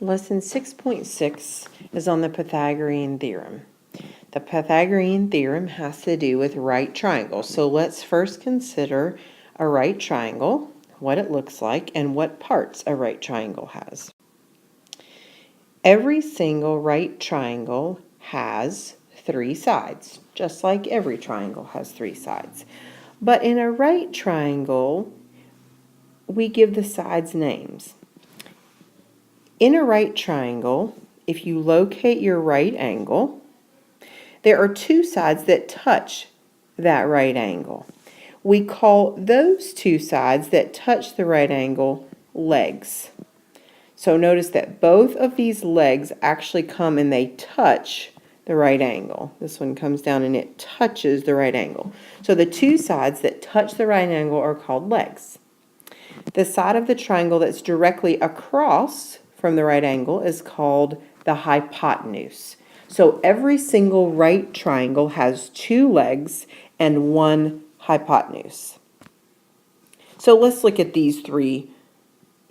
Lesson 6.6 is on the Pythagorean theorem. The Pythagorean theorem has to do with right triangles. So let's first consider a right triangle, what it looks like, and what parts a right triangle has. Every single right triangle has three sides, just like every triangle has three sides. But in a right triangle, we give the sides names. In a right triangle, if you locate your right angle, there are two sides that touch that right angle. We call those two sides that touch the right angle legs. So notice that both of these legs actually come and they touch the right angle. This one comes down and it touches the right angle. So the two sides that touch the right angle are called legs. The side of the triangle that's directly across from the right angle is called the hypotenuse. So every single right triangle has two legs and one hypotenuse. So let's look at these three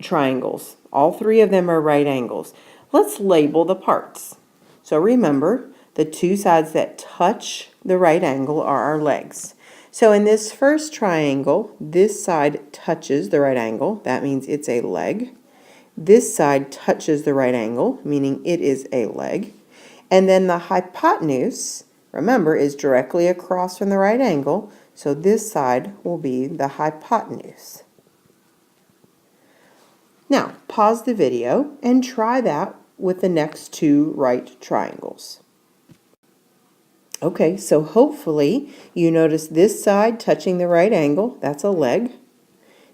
triangles. All three of them are right angles. Let's label the parts. So remember, the two sides that touch the right angle are our legs. So in this first triangle, this side touches the right angle. That means it's a leg. This side touches the right angle, meaning it is a leg. And then the hypotenuse, remember, is directly across from the right angle. So this side will be the hypotenuse. Now, pause the video and try that with the next two right triangles. Okay, so hopefully you notice this side touching the right angle, that's a leg.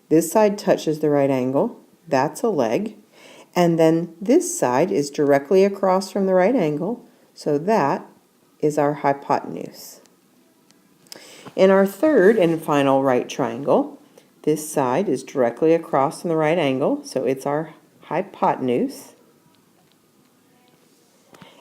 This side touches the right angle, that's a leg. And then this side is directly across from the right angle, so that is our hypotenuse. In our third and final right triangle, this side is directly across from the right angle, so it's our hypotenuse.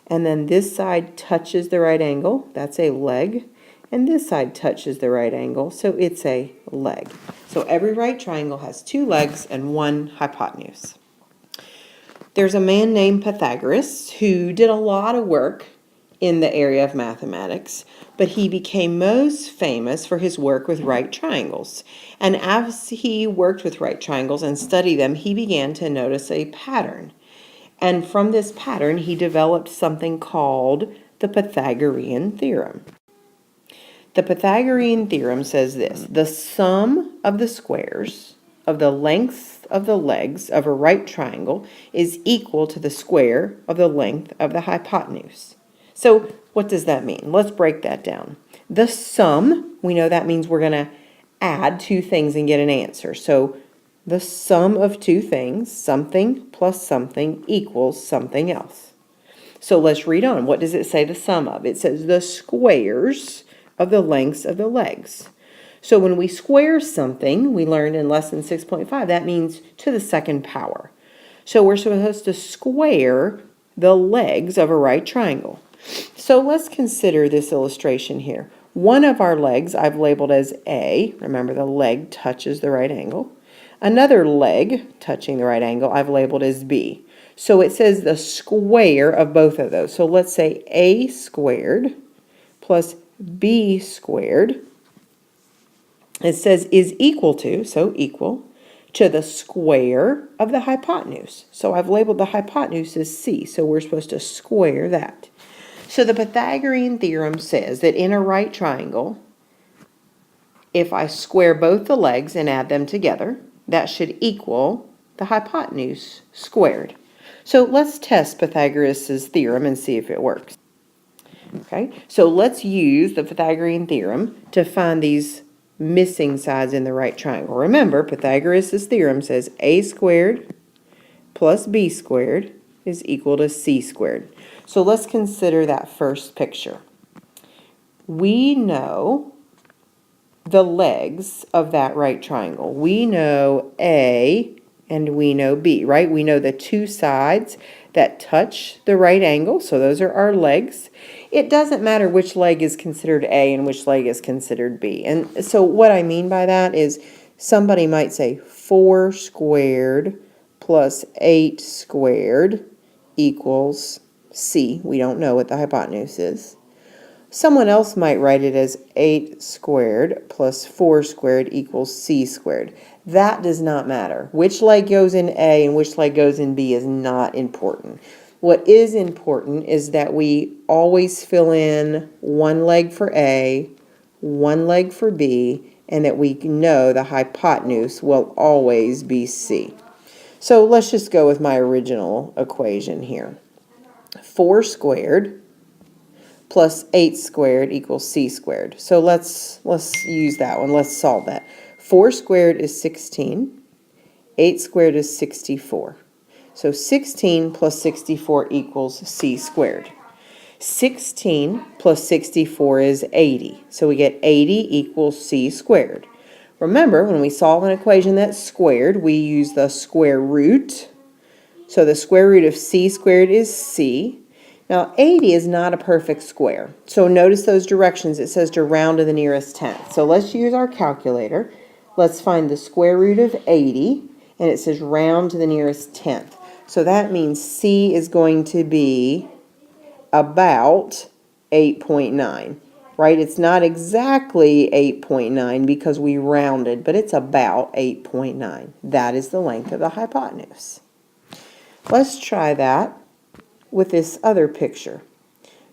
And then this side touches the right angle, that's a leg. And this side touches the right angle, so it's a leg. So every right triangle has two legs and one hypotenuse. There's a man named Pythagoras who did a lot of work in the area of mathematics, but he became most famous for his work with right triangles. And as he worked with right triangles and studied them, he began to notice a pattern. And from this pattern, he developed something called the Pythagorean theorem. The Pythagorean theorem says this: the sum of the squares of the length of the legs of a right triangle is equal to the square of the length of the hypotenuse. So what does that mean? Let's break that down. The sum, we know that means we're going to add two things and get an answer. So the sum of two things, something plus something equals something else. So let's read on. What does it say the sum of? It says the squares of the lengths of the legs. So when we square something, we learned in lesson 6.5, that means to the second power. So we're supposed to square the legs of a right triangle. So let's consider this illustration here. One of our legs I've labeled as A. Remember, the leg touches the right angle. Another leg touching the right angle I've labeled as B. So it says the square of both of those. So let's say A squared plus B squared. It says is equal to, so equal, to the square of the hypotenuse. So I've labeled the hypotenuse as C, so we're supposed to square that. So the Pythagorean theorem says that in a right triangle, if I square both the legs and add them together, that should equal the hypotenuse squared. So let's test Pythagoras' theorem and see if it works. Okay, so let's use the Pythagorean theorem to find these missing sides in the right triangle. Remember, Pythagoras' theorem says A squared plus B squared is equal to C squared. So let's consider that first picture. We know the legs of that right triangle. We know A and we know B, right? We know the two sides that touch the right angle, so those are our legs. It doesn't matter which leg is considered A and which leg is considered B. And so what I mean by that is somebody might say 4 squared plus 8 squared equals c. We don't know what the hypotenuse is. Someone else might write it as 8 squared plus 4 squared equals c squared. That does not matter. Which leg goes in A and which leg goes in B is not important. What is important is that we always fill in one leg for A, one leg for B, and that we know the hypotenuse will always be C. So let's just go with my original equation here. 4 squared plus 8 squared equals c squared. So let's use that one. Let's solve that. 4 squared is 16. 8 squared is 64. So 16 plus 64 equals c squared. 16 plus 64 is 80. So we get 80 equals c squared. Remember, when we solve an equation that's squared, we use the square root. So the square root of c squared is c. Now, 80 is not a perfect square. So notice those directions. It says to round to the nearest tenth. So let's use our calculator. Let's find the square root of 80, and it says round to the nearest tenth. So that means c is going to be about 8.9, right? It's not exactly 8.9 because we rounded, but it's about 8.9. That is the length of the hypotenuse. Let's try that with this other picture.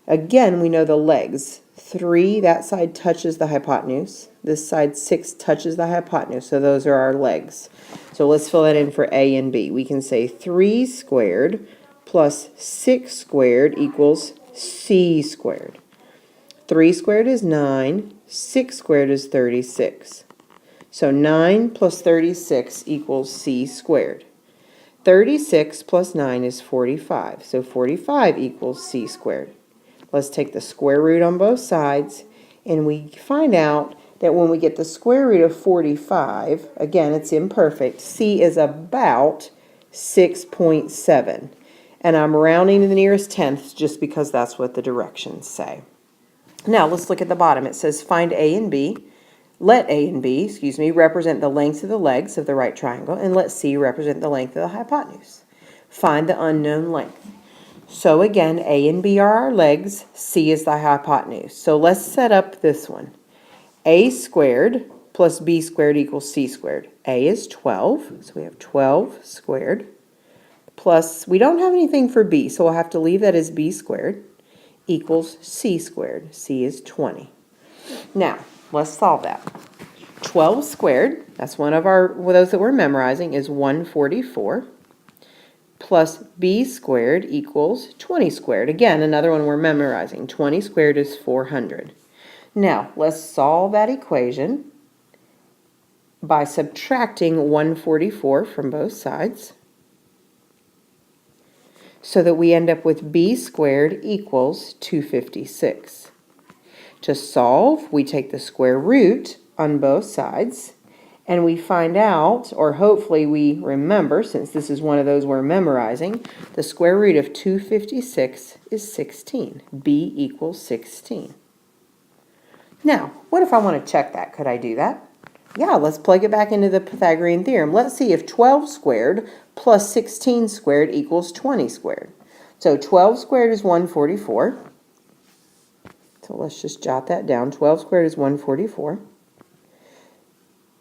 Again, we know the legs. 3, that side touches the hypotenuse. This side 6 touches the hypotenuse. So those are our legs. So let's fill that in for A and B. We can say 3 squared plus 6 squared equals c squared. 3 squared is 9. 6 squared is 36. So 9 plus 36 equals c squared. 36 plus 9 is 45, so 45 equals c squared. Let's take the square root on both sides, and we find out that when we get the square root of 45, again, it's imperfect, c is about 6.7. And I'm rounding to the nearest tenth just because that's what the directions say. Now, let's look at the bottom. It says find A and B. Let A and B, represent the lengths of the legs of the right triangle, and let C represent the length of the hypotenuse. Find the unknown length. So again, A and B are our legs, C is the hypotenuse. So let's set up this one. A squared plus B squared equals C squared. A is 12, so we have 12 squared, plus, we don't have anything for B, so we'll have to leave that as B squared, equals C squared. C is 20. Now, let's solve that. 12 squared, that's one of those that we're memorizing, is 144, plus b squared equals 20 squared. Again, another one we're memorizing. 20 squared is 400. Now, let's solve that equation by subtracting 144 from both sides, so that we end up with b squared equals 256. To solve, we take the square root on both sides, and we find out, or hopefully we remember, since this is one of those we're memorizing, the square root of 256 is 16. B equals 16. Now, what if I want to check that? Could I do that? Yeah, let's plug it back into the Pythagorean theorem. Let's see if 12 squared plus 16 squared equals 20 squared. So 12 squared is 144. So let's just jot that down. 12 squared is 144.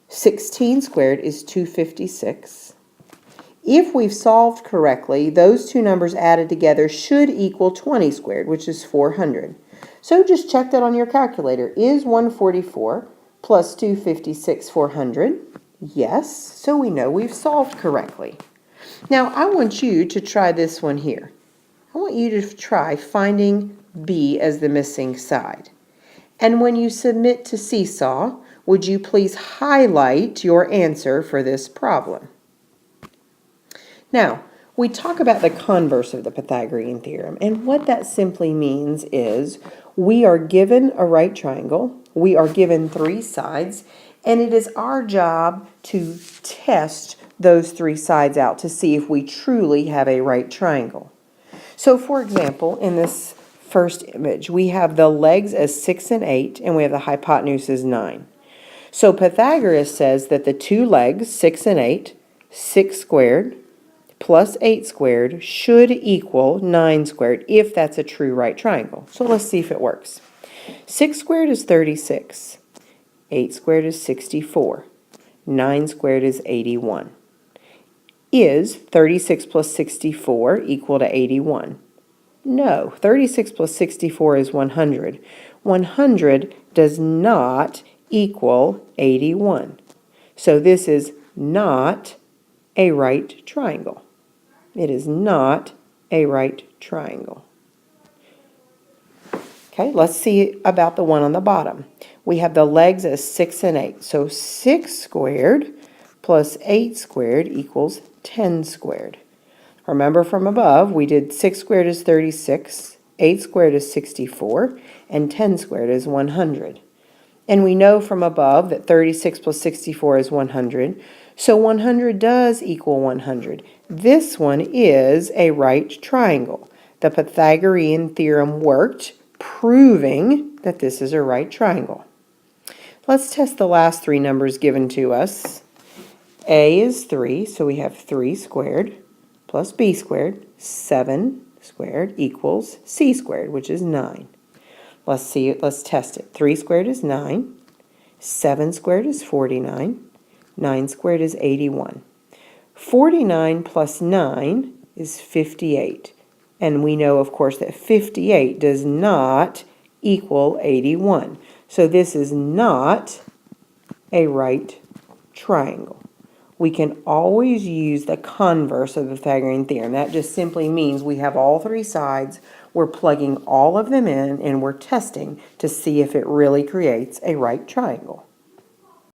16 squared is 256. If we've solved correctly, those two numbers added together should equal 20 squared, which is 400. So just check that on your calculator. Is 144 plus 256 400? Yes, so we know we've solved correctly. Now I want you to try this one here. I want you to try finding B as the missing side. And when you submit to Seesaw, would you please highlight your answer for this problem? Now, we talk about the converse of the Pythagorean theorem, and what that simply means is we are given a right triangle, we are given 3 sides, and it is our job to test those 3 sides out to see if we truly have a right triangle. So for example, in this first image, we have the legs as 6 and 8, and we have the hypotenuse as 9. So Pythagoras says that the 2 legs, 6 and 8, 6 squared, plus 8 squared should equal 9 squared if that's a true right triangle. So let's see if it works. 6 squared is 36. 8 squared is 64. 9 squared is 81. Is 36 plus 64 equal to 81? No, 36 plus 64 is 100. 100 does not equal 81. So this is not a right triangle. It is not a right triangle. Okay, let's see about the one on the bottom. We have the legs as 6 and 8. So 6 squared plus 8 squared equals 10 squared. Remember from above, we did 6 squared is 36, 8 squared is 64, and 10 squared is 100. And we know from above that 36 plus 64 is 100, so 100 does equal 100. This one is a right triangle. The Pythagorean theorem worked, proving that this is a right triangle. Let's test the last three numbers given to us. A is 3, so we have 3 squared plus b squared, 7 squared equals c squared, which is 9. Let's see it, let's test it. 3 squared is 9, 7 squared is 49, 9 squared is 81. 49 plus 9 is 58. And we know, of course, that 58 does not equal 81. So this is not a right triangle. We can always use the converse of the Pythagorean theorem. That just simply means we have all three sides, we're plugging all of them in, and we're testing to see if it really creates a right triangle.